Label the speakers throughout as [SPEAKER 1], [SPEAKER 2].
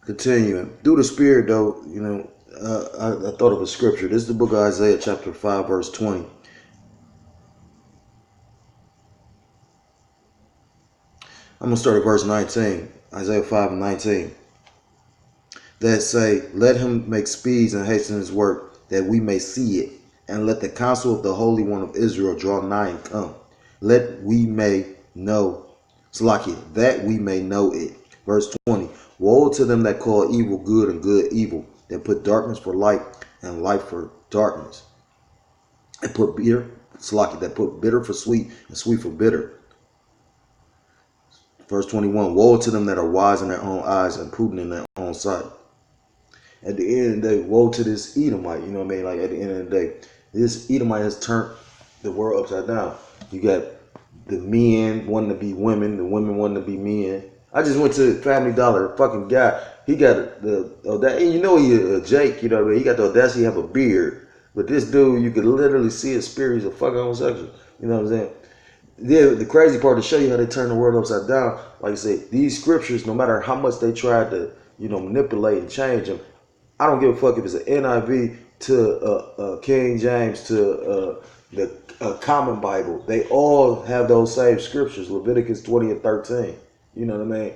[SPEAKER 1] Continuing through the Spirit, though, I thought of a scripture. This is the book of Isaiah, chapter 5, verse 20. I'm gonna start at verse 19. Isaiah 5 and 19. That say, "Let him make speeds and hasten his work, that we may see it, and let the counsel of the Holy One of Israel draw nigh and come. Let we may know, Slakia, that we may know it." Verse 20. Woe to them that call evil good and good evil, that put darkness for light and light for darkness. And put bitter, Slakia, that put bitter for sweet and sweet for bitter. Verse 21. Woe to them that are wise in their own eyes and prudent in their own sight. At the end of the day, woe to this Edomite. You know what I mean? Like, at the end of the day, this Edomite has turned the world upside down. You got the men wanting to be women, the women wanting to be men. I just went to Family Dollar. Fucking guy, he got the and you know he a Jake. You know what I mean? He got the audacity to have a beard, but this dude, you could literally see his spirit. He's a fucking homosexual. You know what I'm saying? Yeah, the crazy part to show you how they turn the world upside down. Like I said, these scriptures, no matter how much they tried to, manipulate and change them, I don't give a fuck if it's an NIV to King James to the Common Bible. They all have those same scriptures. Leviticus 20 and 13. You know what I mean?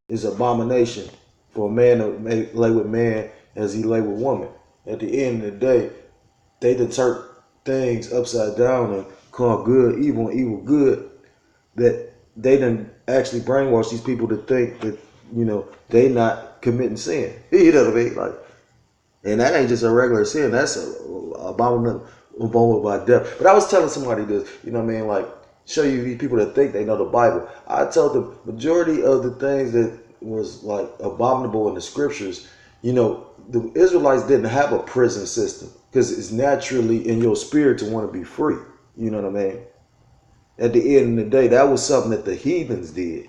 [SPEAKER 1] It's an abomination for a man to lay with man as he lay with woman. At the end of the day, they done turn things upside down and call good evil and evil good. That they done actually brainwash these people to think that, they not committing sin. You know what I mean? Like, and that ain't just a regular sin. That's a abominable by death. But I was telling somebody this, you know what I mean? Like, show you these people that think they know the Bible. I told them majority of the things that was like abominable in the scriptures, the Israelites didn't have a prison system because it's naturally in your spirit to want to be free. You know what I mean? At the end of the day, that was something that the heathens did.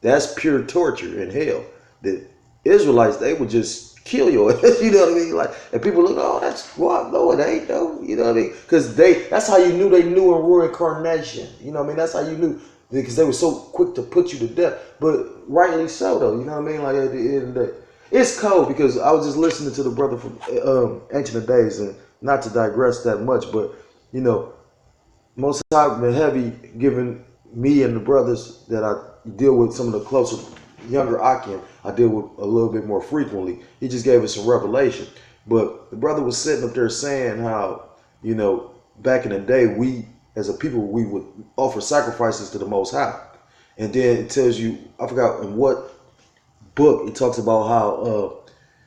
[SPEAKER 1] That's pure torture in hell. The Israelites, they would just kill you. You know what I mean? Like, and people look, oh, that's what? No, it ain't though. You know what I mean? Because that's how you knew they knew in reincarnation. You know what I mean? That's how you knew, because they were so quick to put you to death. But rightly so though. You know what I mean? Like, at the end of the day, it's cold because I was just listening to the brother from Ancient Days, and not to digress that much, but most I've been heavy giving me and the brothers that I deal with, some of the closer, younger Akim, I deal with a little bit more frequently. He just gave us some revelation. But the brother was sitting up there saying how, back in the day, we, as a people, we would offer sacrifices to the Most High. And then it tells you, I forgot in what book, it talks about how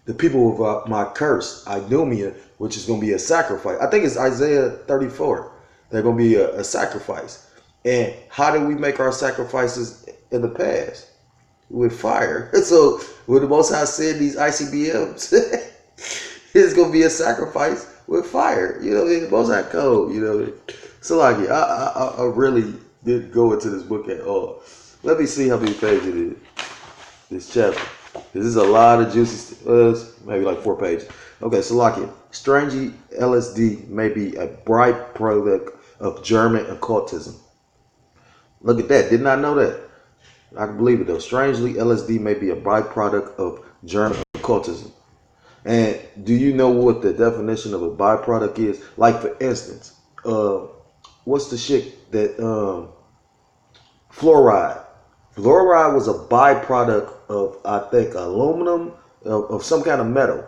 [SPEAKER 1] the people of my curse, Idumea, which is going to be a sacrifice. I think it's Isaiah 34. They're going to be a sacrifice. And how did we make our sacrifices in the past? With fire. So when the Most High said these ICBMs, it's going to be a sacrifice with fire. The Most High code, So like, I really didn't go into this book at all. Let me see how many pages it is, this chapter. This is a lot of juicy maybe like 4 pages. Okay, Salakia. Strangely, LSD may be a bright product of German occultism. Look at that. Did not know that. I can believe it though. Strangely, LSD may be a byproduct of German occultism. And do you know what the definition of a byproduct is? Like, for instance, what's the shit that fluoride? Fluoride was a byproduct of, I think, aluminum, of some kind of metal.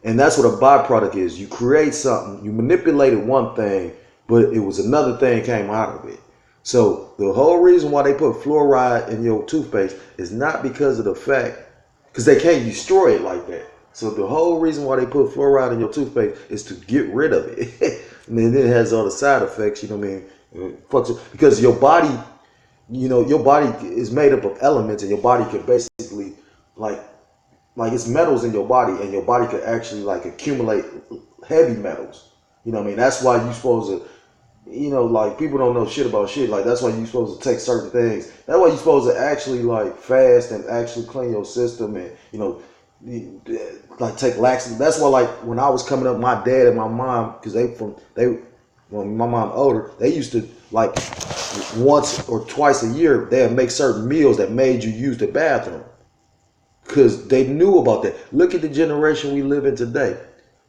[SPEAKER 1] And that's what a byproduct is. You create something, you manipulated one thing, but it was another thing came out of it. So the whole reason why they put fluoride in your toothpaste is not because of the fact, because they can't destroy it like that. So the whole reason why they put fluoride in your toothpaste is to get rid of it. And then it has all the side effects, you know what I mean? Because your body, your body is made up of elements, and your body can basically like it's metals in your body, and your body could actually like accumulate heavy metals. You know what I mean? That's why you're supposed to, like, people don't know shit about shit. Like, that's why you're supposed to take certain things. That's why you're supposed to actually like fast and actually clean your system, and like take laxatives. That's why, like, when I was coming up, my dad and my mom, because when my mom older, they used to like once or twice a year they'd make certain meals that made you use the bathroom. because they knew about that. Look at the generation we live in today.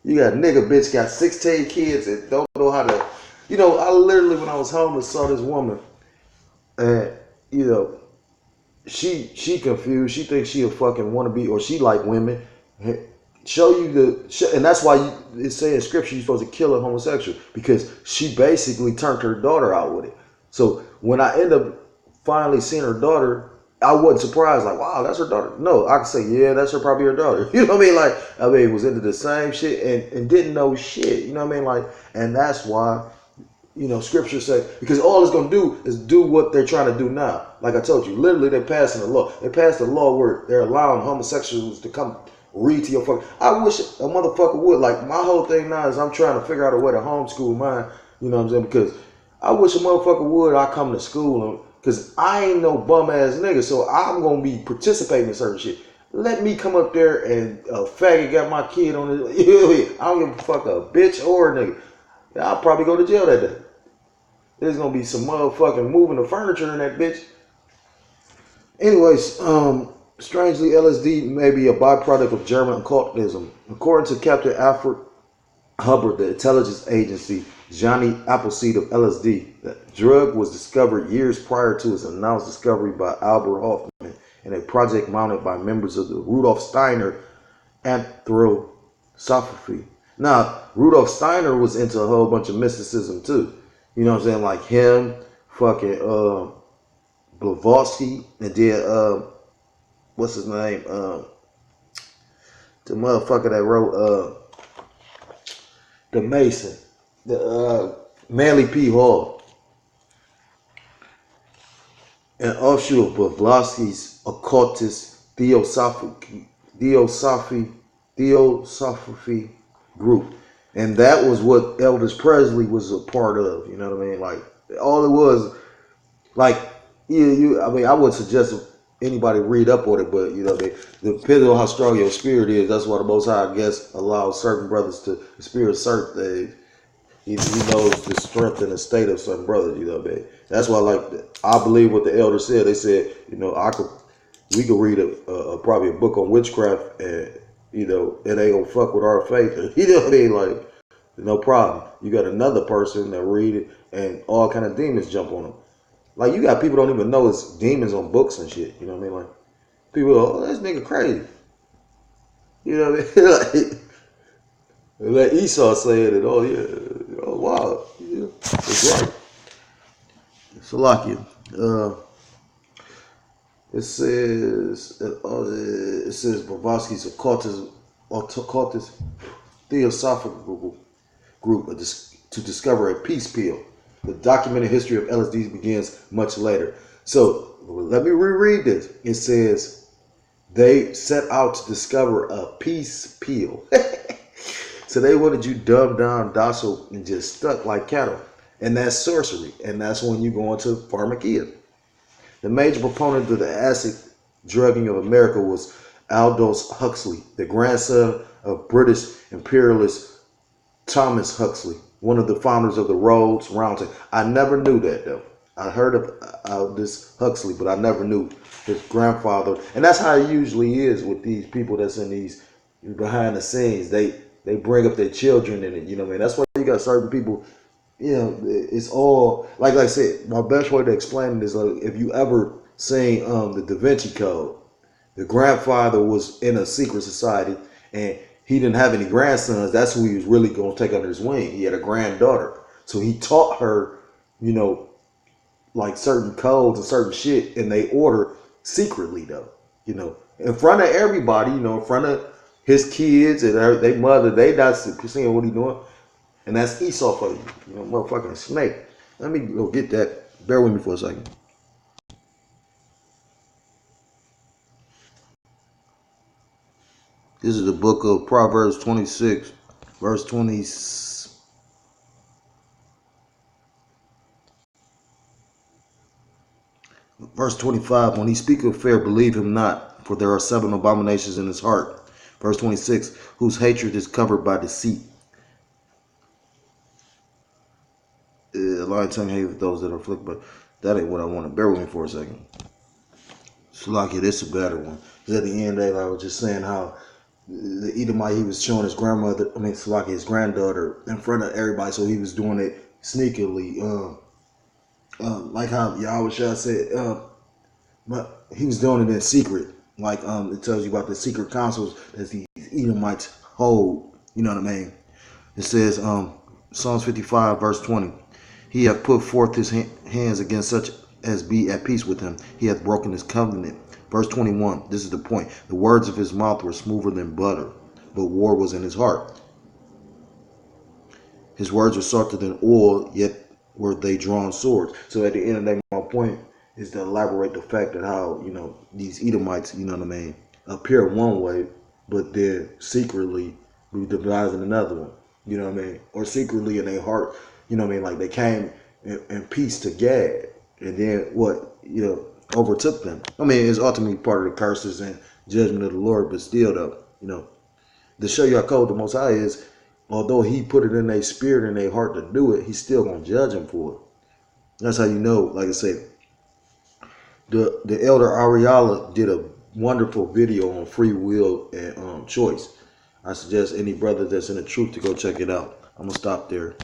[SPEAKER 1] You got nigga bitch got 16 kids and don't know how to. I literally when I was homeless saw this woman, and she confused. She thinks she a fucking wannabe or she like women. Show you and that's why it's saying in scripture you're supposed to kill a homosexual because she basically turned her daughter out with it. So when I end up finally seeing her daughter, I wasn't surprised. Like, wow, that's her daughter. No, I could say, yeah, that's probably her daughter. You know what I mean? Like, was into the same shit and didn't know shit. You know what I mean? Like, and that's why. Scripture say because all it's gonna do is do what they're trying to do now. Like I told you, literally they're passing a law. They passed a law where they're allowing homosexuals to come read to your fuck. I wish a motherfucker would. Like my whole thing now is I'm trying to figure out a way to homeschool mine. You know what I'm saying? Because I wish a motherfucker would. I come to school because I ain't no bum ass nigga, so I'm gonna be participating in certain shit. Let me come up there and a faggot got my kid on it. I don't give a fuck a bitch or a nigga. I'll probably go to jail that day. There's gonna be some motherfucking moving the furniture in that bitch. Anyways, strangely, LSD may be a byproduct of German occultism. According to Captain Alfred Hubbard, the intelligence agency, Johnny Appleseed of LSD, the drug was discovered years prior to its announced discovery by Albert Hofmann in a project mounted by members of the Rudolf Steiner Anthroposophy. Now, Rudolf Steiner was into a whole bunch of mysticism too. You know what I'm saying? Like him, fucking Blavatsky, and then what's his name? The motherfucker that wrote The Mason, the Manly P. Hall. An offshoot of Blavatsky's occultist Theosophy group. And that was what Elvis Presley was a part of. You know what I mean? Like, all it was, like, I would suggest anybody read up on it, but, depending on how strong your spirit is, that's why the Most High, I guess, allows certain brothers to experience certain things. He knows the strength and the state of certain brothers, you know what I mean? That's why, I believe what the elder said. They said, we could read probably a book on witchcraft and, it ain't gonna fuck with our faith. You know what I mean? Like, no problem. You got another person that read it and all kind of demons jump on them. Like, you got people don't even know it's demons on books and shit. You know what I mean? Like, people go, oh, this nigga crazy. You know what I mean? Let Esau say it and oh yeah, oh wow, yeah, it's right. Salakia. It says Blavatsky's occultist theosophical group to discover a peace pill. The documented history of LSD begins much later. So let me reread this. It says they set out to discover a peace pill. So they wanted you dumbed down, docile, and just stuck like cattle. And that's sorcery. And that's when you go into pharmakia. The major proponent of the acid drugging of America was Aldous Huxley, the grandson of British imperialist Thomas Huxley, one of the founders of the Rhodes Roundtable. I never knew that, though. I heard of Aldous Huxley, but I never knew his grandfather. And that's how it usually is with these people that's in these behind the scenes. They bring up their children in it, you know what I mean? That's why you got certain people, it's all, like I said, my best way to explain it is like if you ever seen the Da Vinci Code, the grandfather was in a secret society and he didn't have any grandsons. That's who he was really going to take under his wing. He had a granddaughter. So he taught her, like certain codes and certain shit in they order secretly though, in front of everybody, in front of his kids and their mother, they not seeing what he doing. And that's Esau for you, motherfucking snake. Let me go get that. Bear with me for a second. This is the book of Proverbs 26, verse 20. Verse 25, when he speaketh fair, believe him not, for there are 7 abominations in his heart. Verse 26, whose hatred is covered by deceit. Lying tongue hateth those that are afflicted, but that ain't what I want to. Bear with me for a second. Salakia, this is a better one. Because at the end of the day, like I was just saying how the Edomite, he was showing his grandmother, I mean, it's like his granddaughter in front of everybody, so he was doing it sneakily. Like how Yahweh Shah said, but he was doing it in secret. Like it tells you about the secret councils that these Edomites hold. You know what I mean? It says Psalms 55 verse 20. He hath put forth his hands against such as be at peace with him. He hath broken his covenant. Verse 21. This is the point. The words of his mouth were smoother than butter, but war was in his heart. His words were softer than oil, yet were they drawn swords. So at the end of the day, my point is to elaborate the fact that how, these Edomites, you know what I mean, appear one way, but they're secretly devising another one. You know what I mean? Or secretly in their heart, you know what I mean? Like they came in peace to Gad, and then what, overtook them. I mean, it's ultimately part of the curses and judgment of the Lord, but still, though, to show you how cold the Most High is, although He put it in their spirit and their heart to do it, He's still gonna judge them for it. That's how you know. Like I said, the elder Ariala did a wonderful video on free will and choice. I suggest any brother that's in the truth to go check it out. I'm gonna stop there.